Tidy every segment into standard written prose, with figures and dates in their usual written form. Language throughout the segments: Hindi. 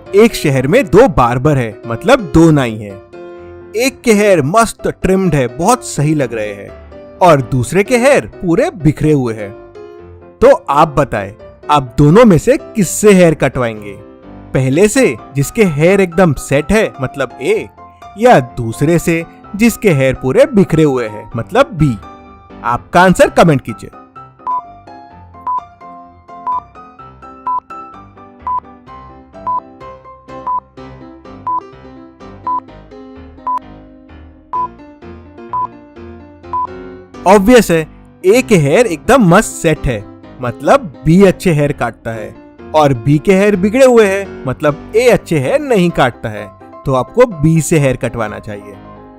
एक शहर में दो बार्बर है, मतलब दो नाई है। एक के हेयर मस्त ट्रिम्ड है, बहुत सही लग रहे हैं, और दूसरे के हेयर पूरे बिखरे हुए हैं। तो आप बताएं, आप दोनों में से किससे हेयर कटवाएंगे? पहले से जिसके हेयर एकदम सेट है, मतलब ए, या दूसरे से जिसके हेयर पूरे बिखरे हुए हैं, मतलब बी? आपका आंसर कमेंट कीजिए। ऑब्वियस है, ए के हेयर एकदम मस्त सेट है, मतलब बी अच्छे हेयर काटता है, और बी के हेयर बिगड़े हुए हैं, मतलब ए अच्छे हेयर नहीं काटता है। तो आपको बी से हेयर कटवाना चाहिए।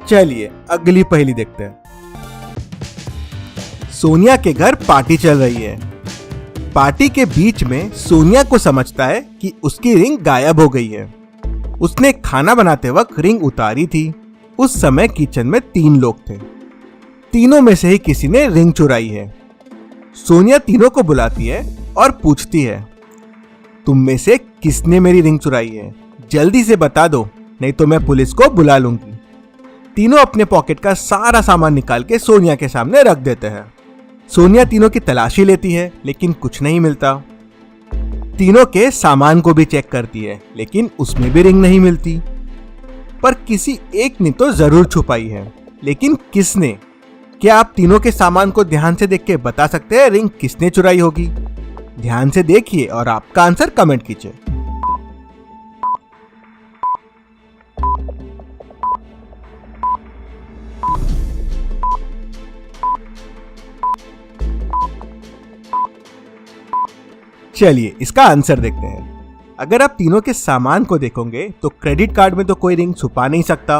चलिए अगली पहेली देखते हैं। सोनिया के घर पार्टी चल रही है। पार्टी के बीच में सोनिया को समझता है कि उसकी रिंग गायब हो गई है। उसने खाना बनाते वक्त रिंग उतारी थी। उस समय किचन में 3 लोग थे। तीनों में से ही किसी ने रिंग चुराई है। सोनिया तीनों को बुलाती है और पूछती है, तुम में से किसने मेरी रिंग चुराई है? जल्दी से बता दो, नहीं तो मैं पुलिस को बुला लूंगी। तीनों अपने पॉकेट का सारा सामान निकाल के सोनिया के सामने रख देते हैं। सोनिया तीनों की तलाशी लेती है, लेकिन कुछ नहीं मिलता। तीनों के सामान को भी चेक करती है, लेकिन उसमें भी रिंग नहीं मिलती। पर किसी एक ने तो जरूर छुपाई है, लेकिन किसने? क्या आप तीनों के सामान को ध्यान से देख के बता सकते हैं रिंग किसने चुराई होगी? ध्यान से देखिए और आपका आंसर कमेंट कीजिए। चलिए इसका आंसर देखते हैं। अगर आप तीनों के सामान को देखोगे तो क्रेडिट कार्ड में तो कोई रिंग छुपा नहीं सकता,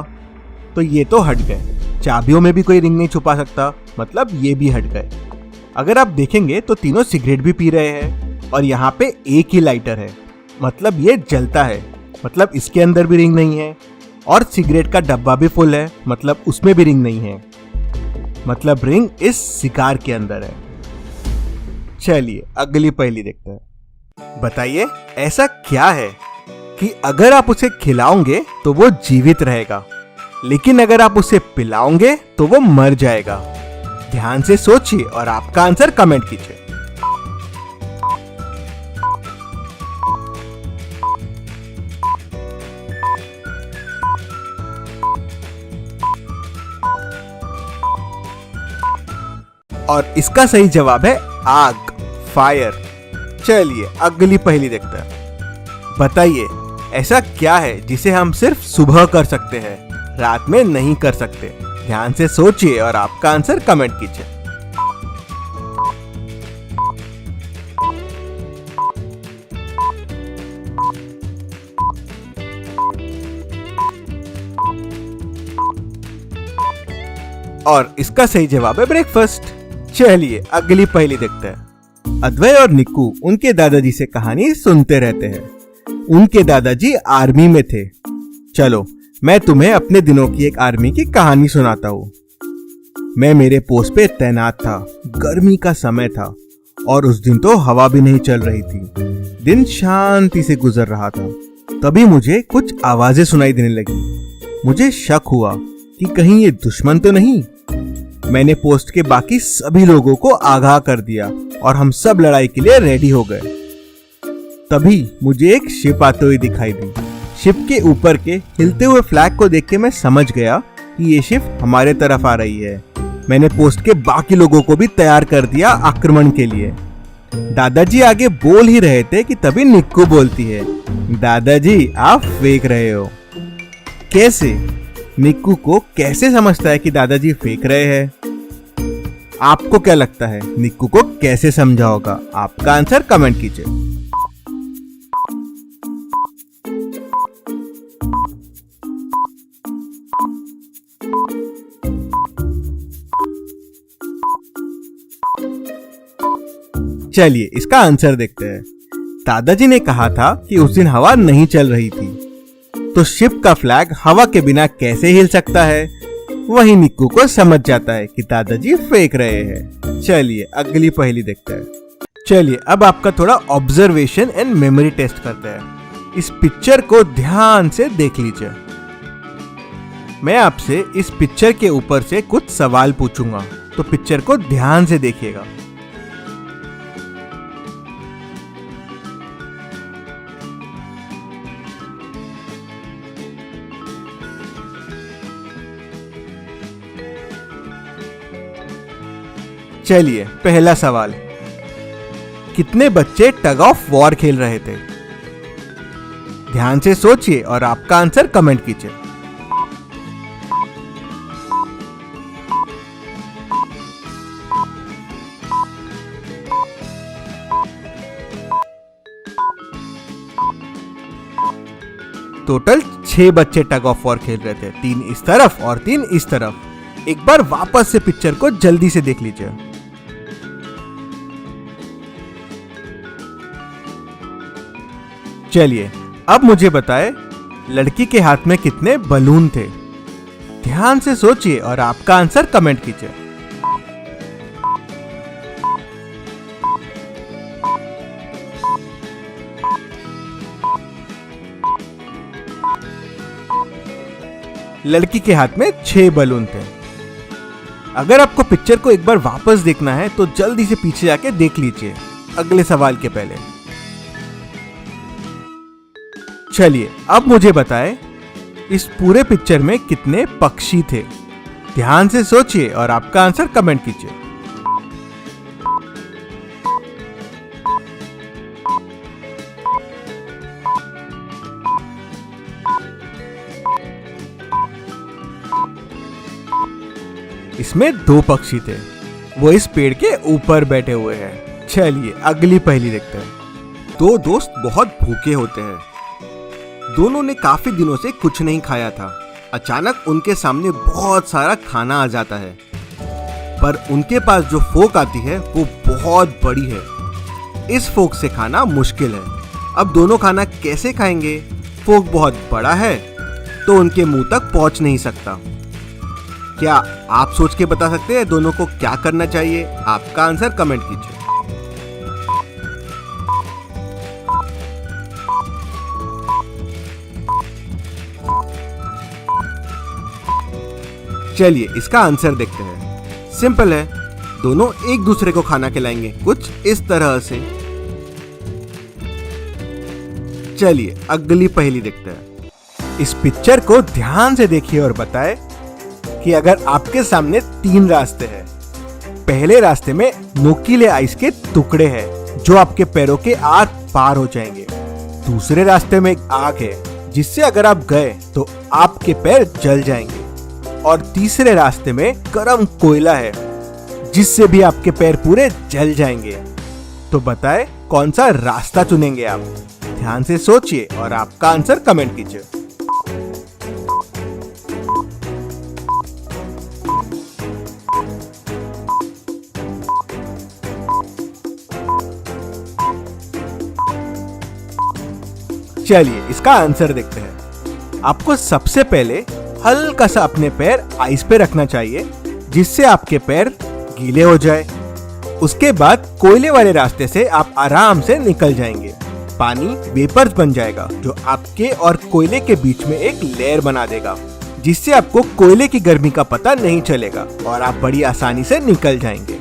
तो ये तो हट गए। चाबियों में भी कोई रिंग नहीं छुपा सकता, मतलब ये भी हट गए। अगर आप देखेंगे तो तीनों सिगरेट भी पी रहे हैं, और यहाँ पे एक ही लाइटर है, मतलब ये जलता है, मतलब इसके अंदर भी रिंग नहीं है। और सिगरेट का डब्बा भी फुल है, मतलब उसमें भी रिंग नहीं है, मतलब रिंग इस सिगार के अंदर है। चलिए अगली पहेली देखते हैं। बताइए ऐसा क्या है कि अगर आप उसे खिलाओगे तो वो जीवित रहेगा, लेकिन अगर आप उसे पिलाओगे तो वो मर जाएगा? ध्यान से सोचिए और आपका आंसर कमेंट कीजिए। और इसका सही जवाब है आग, फायर। चलिए अगली पहेली देखते हैं। बताइए ऐसा क्या है जिसे हम सिर्फ सुबह कर सकते हैं, रात में नहीं कर सकते? ध्यान से सोचिए और आपका आंसर कमेंट कीजिए। और इसका सही जवाब है ब्रेकफास्ट। चलिए अगली पहेली देखते हैं। अद्वैय और निक्कू उनके दादाजी से कहानी सुनते रहते हैं। उनके दादाजी आर्मी में थे। चलो मैं तुम्हें अपने दिनों की एक आर्मी की कहानी सुनाता हूँ। मैं मेरे पोस्ट पे तैनात था। गर्मी का समय था और उस दिन तो हवा भी नहीं चल रही थी। दिन शांति से गुजर रहा था। तभी मुझे कुछ आवाजें सुनाई देने लगी। मुझे शक हुआ कि कहीं ये दुश्मन तो नहीं। मैंने पोस्ट के बाकी सभी लोगों को आगाह कर दिया और हम सब लड़ाई के लिए रेडी हो गए। तभी मुझे एक शिप आते हुए दिखाई दी। शिप के ऊपर के हिलते हुए फ्लैग को देख के मैं समझ गया कि ये शिप हमारे तरफ आ रही है। मैंने पोस्ट के बाकी लोगों को भी तैयार कर दिया आक्रमण के लिए। दादाजी आगे बोल ही रहे थे कि तभी निक्कू बोलती है, दादाजी आप फेंक रहे हो। कैसे? निक्कू को कैसे समझता है कि दादाजी फेंक रहे हैं? आपको क्या लगता है निक्कू को कैसे समझा होगा? आपका आंसर कमेंट कीजिए। चलिए इसका आंसर देखते हैं। दादाजी ने कहा था कि उस दिन हवा नहीं चल रही थी, तो शिप का फ्लैग हवा के बिना कैसे हिल सकता है? वही निक्कू को समझ जाता है कि दादाजी फेंक रहे हैं। चलिए अगली पहेली देखते हैं। चलिए अब आपका थोड़ा ऑब्जर्वेशन एंड मेमोरी टेस्ट करते हैं। इस पिक्चर को ध्यान से देख लीजिए। मैं आपसे इस पिक्चर के ऊपर से कुछ सवाल पूछूंगा, तो पिक्चर को ध्यान से देखिएगा। चलिए, पहला सवाल, कितने बच्चे टग ऑफ वॉर खेल रहे थे? ध्यान से सोचिए और आपका आंसर कमेंट कीजिए। टोटल 6 बच्चे टग ऑफ वॉर खेल रहे थे, 3 इस तरफ और 3 इस तरफ। एक बार वापस से पिक्चर को जल्दी से देख लीजिए। चलिए, अब मुझे बताएं, लड़की के हाथ में कितने बलून थे? ध्यान से सोचिए और आपका आंसर कमेंट कीजिए। लड़की के हाथ में 6 बलून थे। अगर आपको पिक्चर को एक बार वापस देखना है तो जल्दी से पीछे जाके देख लीजिए अगले सवाल के पहले। चलिए, अब मुझे बताएं, इस पूरे पिक्चर में कितने पक्षी थे? ध्यान से सोचिए और आपका आंसर कमेंट कीजिए। इसमें 2 पक्षी थे, वो इस पेड़ के ऊपर बैठे हुए हैं। चलिए, अगली पहेली देखते हैं। 2 दोस्त बहुत भूखे होते हैं। दोनों ने काफी दिनों से कुछ नहीं खाया था। अचानक उनके सामने बहुत सारा खाना आ जाता है, पर उनके पास जो फोक आती है वो बहुत बड़ी है। इस फोक से खाना मुश्किल है। अब दोनों खाना कैसे खाएंगे? फोक बहुत बड़ा है तो उनके मुंह तक पहुंच नहीं सकता। क्या आप सोच के बता सकते हैं दोनों को क्या करना चाहिए? आपका आंसर कमेंट कीजिए। चलिए, इसका आंसर देखते हैं। सिंपल है, दोनों एक दूसरे को खाना खिलाएंगे, कुछ इस तरह से। चलिए, अगली पहेली देखते हैं। इस पिक्चर को ध्यान से देखिए और बताएं कि अगर आपके सामने 3 रास्ते हैं, पहले रास्ते में नुकीले आइस के टुकड़े हैं जो आपके पैरों के आर पार हो जाएंगे। दूसरे रास्ते में एक आग है जिससे अगर आप गए तो आपके पैर जल जाएंगे। और तीसरे रास्ते में गर्म कोयला है जिससे भी आपके पैर पूरे जल जाएंगे। तो बताएं, कौन सा रास्ता चुनेंगे आप? ध्यान से सोचिए और आपका आंसर कमेंट कीजिए। चलिए, इसका आंसर देखते हैं। आपको सबसे पहले हल्का सा अपने पैर आइस पे रखना चाहिए जिससे आपके पैर गीले हो जाए। उसके बाद कोयले वाले रास्ते से आप आराम से निकल जाएंगे। पानी वेपर्स बन जाएगा जो आपके और कोयले के बीच में एक लेयर बना देगा, जिससे आपको कोयले की गर्मी का पता नहीं चलेगा और आप बड़ी आसानी से निकल जाएंगे।